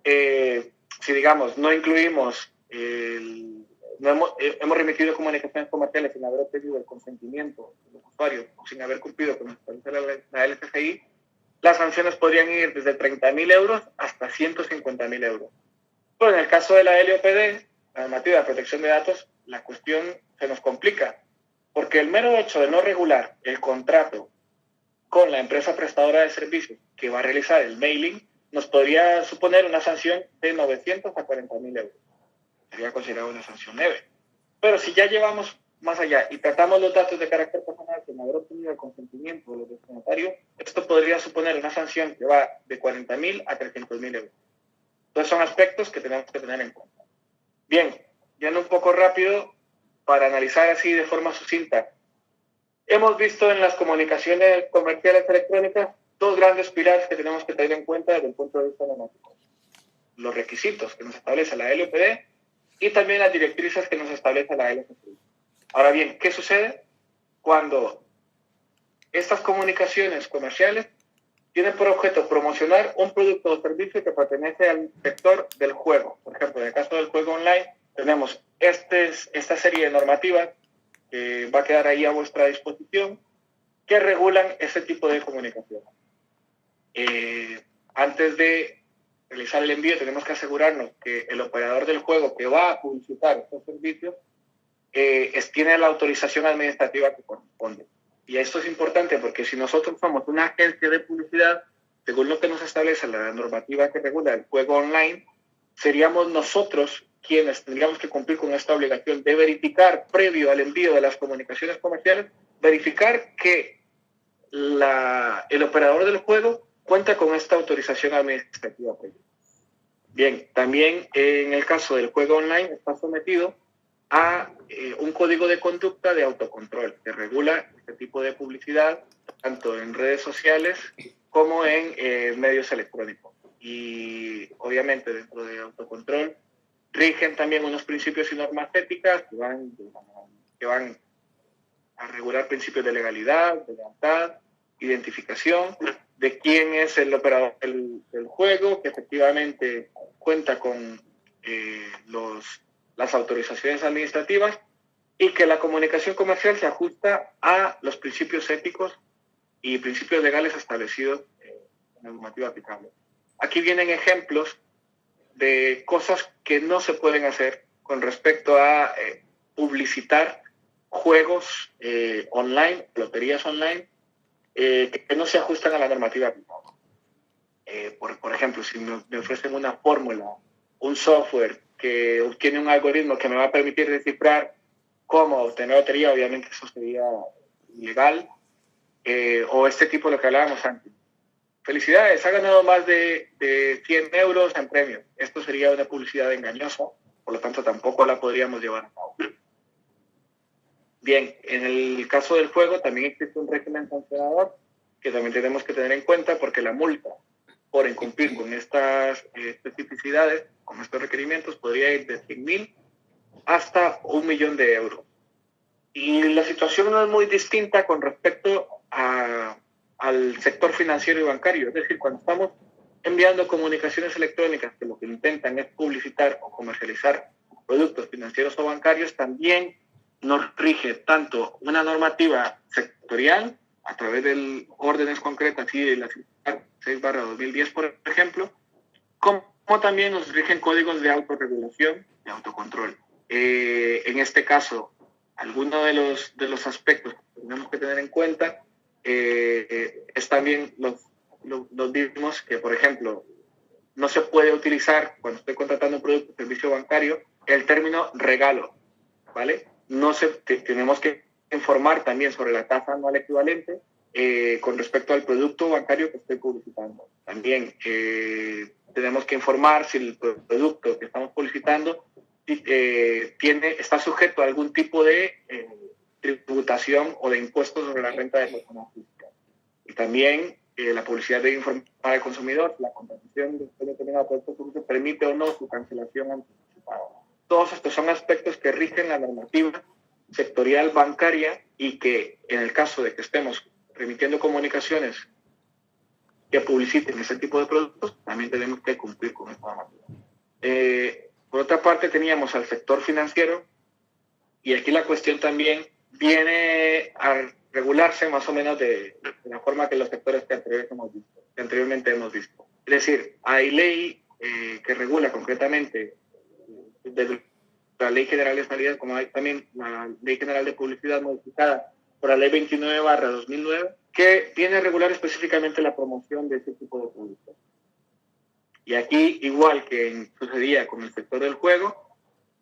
si digamos no incluimos, hemos remitido comunicaciones comerciales sin haber obtenido el consentimiento de los usuarios o sin haber cumplido con la LSCI, las sanciones podrían ir desde 30.000 euros hasta 150.000 euros. Pero en el caso de la LOPD, la normativa de protección de datos, la cuestión se nos complica, porque el mero hecho de no regular el contrato con la empresa prestadora de servicios que va a realizar el mailing nos podría suponer una sanción de 900 a 40.000 euros. Sería considerado una sanción leve. Pero si ya llevamos más allá y tratamos los datos de carácter personal sin haber obtenido el consentimiento de los destinatarios, esto podría suponer una sanción que va de 40.000 a 300.000 euros. Entonces son aspectos que tenemos que tener en cuenta. Bien, yendo un poco rápido para analizar así de forma sucinta. Hemos visto en las comunicaciones comerciales electrónicas dos grandes pilares que tenemos que tener en cuenta desde el punto de vista normativo. Los requisitos que nos establece la LOPD y también las directrices que nos establece la LCCI. Ahora bien, ¿qué sucede cuando estas comunicaciones comerciales tienen por objeto promocionar un producto o servicio que pertenece al sector del juego? Por ejemplo, en el caso del juego online, tenemos esta serie de normativas que va a quedar ahí a vuestra disposición, que regulan ese tipo de comunicación. Antes de realizar el envío, tenemos que asegurarnos que el operador del juego que va a publicitar estos servicios tiene la autorización administrativa que corresponde. Y esto es importante porque si nosotros somos una agencia de publicidad, según lo que nos establece la normativa que regula el juego online, seríamos nosotros quienes tendríamos que cumplir con esta obligación de verificar, previo al envío de las comunicaciones comerciales, verificar que el operador del juego cuenta con esta autorización administrativa previa. Bien, también en el caso del juego online está sometido a un código de conducta de autocontrol que regula este tipo de publicidad tanto en redes sociales como en medios electrónicos. Y obviamente dentro de autocontrol rigen también unos principios y normas éticas que van a regular principios de legalidad, de lealtad, identificación, de quién es el operador del juego, que efectivamente cuenta con las autorizaciones administrativas y que la comunicación comercial se ajusta a los principios éticos y principios legales establecidos en la normativa aplicable. Aquí vienen ejemplos de cosas que no se pueden hacer con respecto a publicitar juegos online, loterías online, que no se ajustan a la normativa aplicable. Por ejemplo, si me ofrecen una fórmula, un software que obtiene un algoritmo que me va a permitir descifrar cómo obtener lotería, obviamente eso sería ilegal, o este tipo de lo que hablábamos antes. Felicidades, ha ganado más de 100 euros en premios. Esto sería una publicidad engañosa, por lo tanto tampoco la podríamos llevar a cabo. Bien, en el caso del juego también existe un régimen sancionador que también tenemos que tener en cuenta porque la multa por incumplir con estas especificidades, con estos requerimientos, podría ir de 100.000 hasta 1.000.000 de euros. Y la situación no es muy distinta con respecto al sector financiero y bancario. Es decir, cuando estamos enviando comunicaciones electrónicas que lo que intentan es publicitar o comercializar productos financieros o bancarios, también nos rige tanto una normativa sectorial a través de órdenes concretas y de la 6/2010, por ejemplo, como también nos rigen códigos de autorregulación y autocontrol. En este caso, algunos de los aspectos que tenemos que tener en cuenta es también los mismos que, por ejemplo, no se puede utilizar cuando estoy contratando un producto o servicio bancario el término regalo, ¿vale? Tenemos que informar también sobre la tasa anual equivalente con respecto al producto bancario que estoy publicitando. También tenemos que informar si el producto que estamos publicitando está sujeto a algún tipo de tributación o de impuestos sobre la renta de personas físicas. Y también la publicidad debe informar al consumidor si la contratación de un determinado producto público permite o no su cancelación anticipada. Todos estos son aspectos que rigen la normativa sectorial bancaria y que en el caso de que estemos remitiendo comunicaciones que publiciten ese tipo de productos, también tenemos que cumplir con esta normativa. Por otra parte, teníamos al sector financiero y aquí la cuestión también viene a regularse más o menos de la forma que los sectores que anteriormente hemos visto. Es decir, hay ley que regula concretamente de la Ley General de Sanidad, como hay también la Ley General de Publicidad modificada por la Ley 29/2009, que viene a regular específicamente la promoción de este tipo de productos. Y aquí, igual que sucedía con el sector del juego,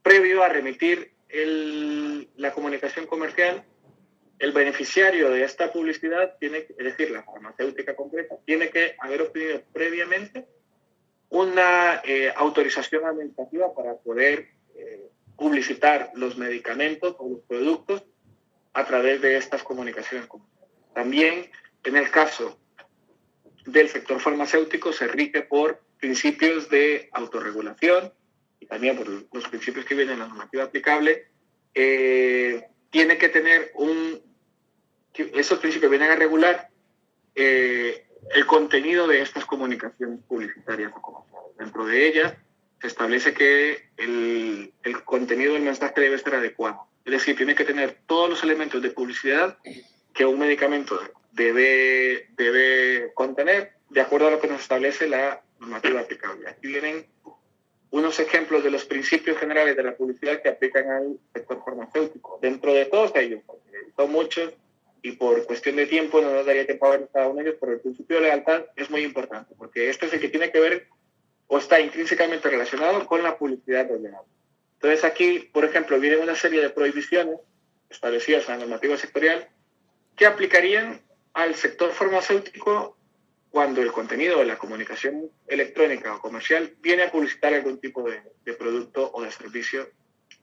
previo a remitir la comunicación comercial, el beneficiario de esta publicidad, es decir, la farmacéutica concreta, tiene que haber obtenido previamente una autorización administrativa para poder publicitar los medicamentos o los productos a través de estas comunicaciones. También, en el caso del sector farmacéutico, se rige por principios de autorregulación y también por los principios que vienen en la normativa aplicable. Tiene que tener esos principios vienen a regular el contenido de estas comunicaciones publicitarias o comerciales. Dentro de ellas se establece que el contenido del mensaje debe estar adecuado. Es decir, tiene que tener todos los elementos de publicidad que un medicamento debe contener de acuerdo a lo que nos establece la normativa aplicable. Aquí vienen unos ejemplos de los principios generales de la publicidad que aplican al sector farmacéutico. Dentro de todos ellos, porque son muchos y por cuestión de tiempo no nos daría tiempo a ver cada uno de ellos, pero el principio de lealtad es muy importante, porque este es el que tiene que ver o está intrínsecamente relacionado con la publicidad ordenada. Entonces aquí, por ejemplo, viene una serie de prohibiciones establecidas en la normativa sectorial que aplicarían al sector farmacéutico cuando el contenido de la comunicación electrónica o comercial viene a publicitar algún tipo de producto o de servicio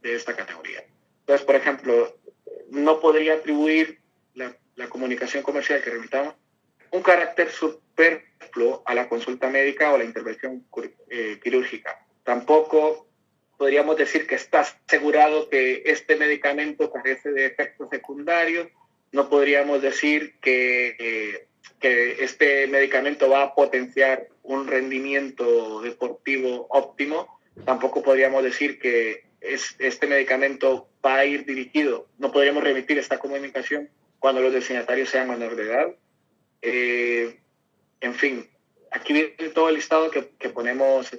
de esta categoría. Entonces, por ejemplo, no podría atribuir la comunicación comercial que remitamos un carácter superfluo a la consulta médica o la intervención quirúrgica. Tampoco podríamos decir que está asegurado que este medicamento carece de efectos secundarios. No podríamos decir que este medicamento va a potenciar un rendimiento deportivo óptimo. Tampoco podríamos decir que este medicamento va a ir dirigido. No podríamos remitir esta comunicación cuando los destinatarios sean menores de edad. En fin, aquí viene todo el listado que ponemos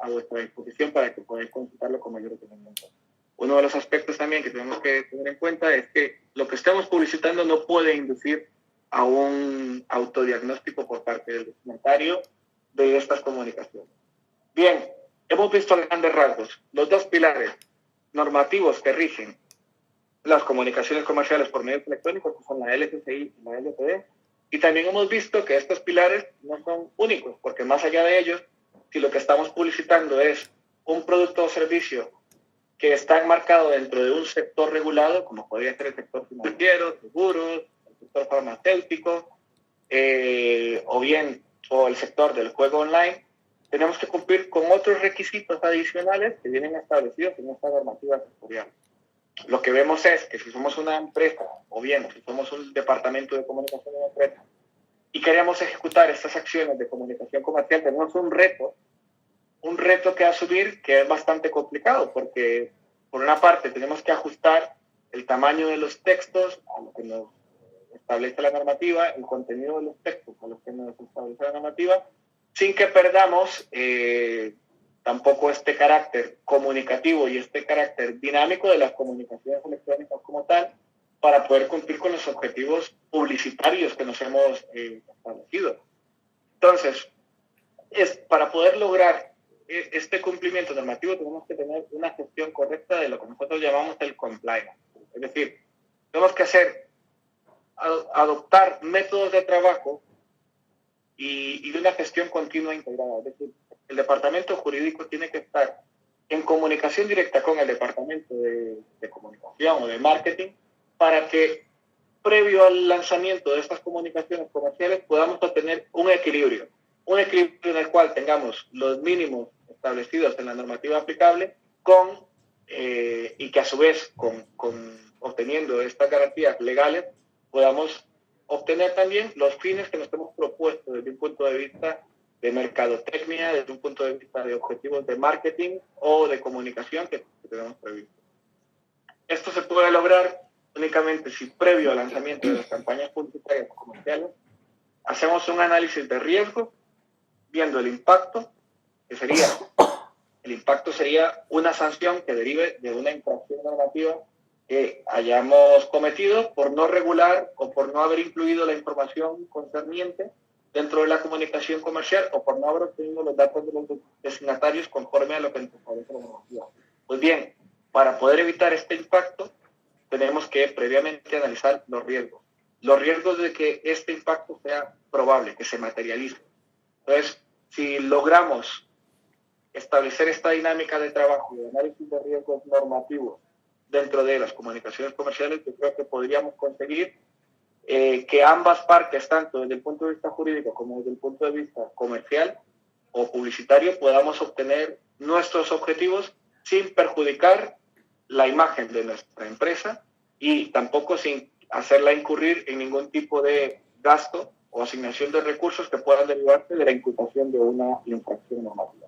a vuestra disposición para que podáis consultarlo con mayor detenimiento. Uno de los aspectos también que tenemos que tener en cuenta es que lo que estamos publicitando no puede inducir a un autodiagnóstico por parte del destinatario de estas comunicaciones. Bien, hemos visto a grandes rasgos los dos pilares normativos que rigen las comunicaciones comerciales por medios electrónicos, que son la LCCI y la LPD, y también hemos visto que estos pilares no son únicos, porque más allá de ellos, si lo que estamos publicitando es un producto o servicio que está enmarcado dentro de un sector regulado, como podría ser el sector financiero, seguros, el sector farmacéutico, o el sector del juego online, tenemos que cumplir con otros requisitos adicionales que vienen establecidos en esta normativa sectorial. Lo que vemos es que si somos una empresa, o bien si somos un departamento de comunicación de una empresa, y queremos ejecutar estas acciones de comunicación comercial, tenemos un reto que asumir que es bastante complicado, porque por una parte tenemos que ajustar el tamaño de los textos a lo que nos establece la normativa, el contenido de los textos a lo que nos establece la normativa, sin que perdamos tampoco este carácter comunicativo y este carácter dinámico de las comunicaciones electrónicas como tal, para poder cumplir con los objetivos publicitarios que nos hemos establecido. Entonces, para poder lograr este cumplimiento normativo tenemos que tener una gestión correcta de lo que nosotros llamamos el compliance. Es decir, tenemos que adoptar métodos de trabajo y de una gestión continua e integrada. Es decir, el departamento jurídico tiene que estar en comunicación directa con el departamento de comunicación o de marketing para que previo al lanzamiento de estas comunicaciones comerciales podamos obtener un equilibrio en el cual tengamos los mínimos establecidos en la normativa aplicable con y que a su vez, obteniendo estas garantías legales, podamos obtener también los fines que nos hemos propuesto desde un punto de vista de mercadotecnia, desde un punto de vista de objetivos de marketing o de comunicación que tenemos previsto. Esto se puede lograr únicamente si previo al lanzamiento de las campañas publicitarias o comerciales hacemos un análisis de riesgo, viendo el impacto, que sería, el impacto sería una sanción que derive de una infracción normativa que hayamos cometido por no regular o por no haber incluido la información concerniente dentro de la comunicación comercial o por no haber obtenido los datos de los destinatarios conforme a lo que nos establece la normativa. Pues bien, para poder evitar este impacto, tenemos que previamente analizar los riesgos de que este impacto sea probable, que se materialice. Entonces, si logramos establecer esta dinámica de trabajo de análisis de riesgos normativos dentro de las comunicaciones comerciales, yo creo que podríamos conseguir que ambas partes, tanto desde el punto de vista jurídico como desde el punto de vista comercial o publicitario, podamos obtener nuestros objetivos sin perjudicar la imagen de nuestra empresa y tampoco sin hacerla incurrir en ningún tipo de gasto o asignación de recursos que puedan derivarse de la imputación de una infracción normativa.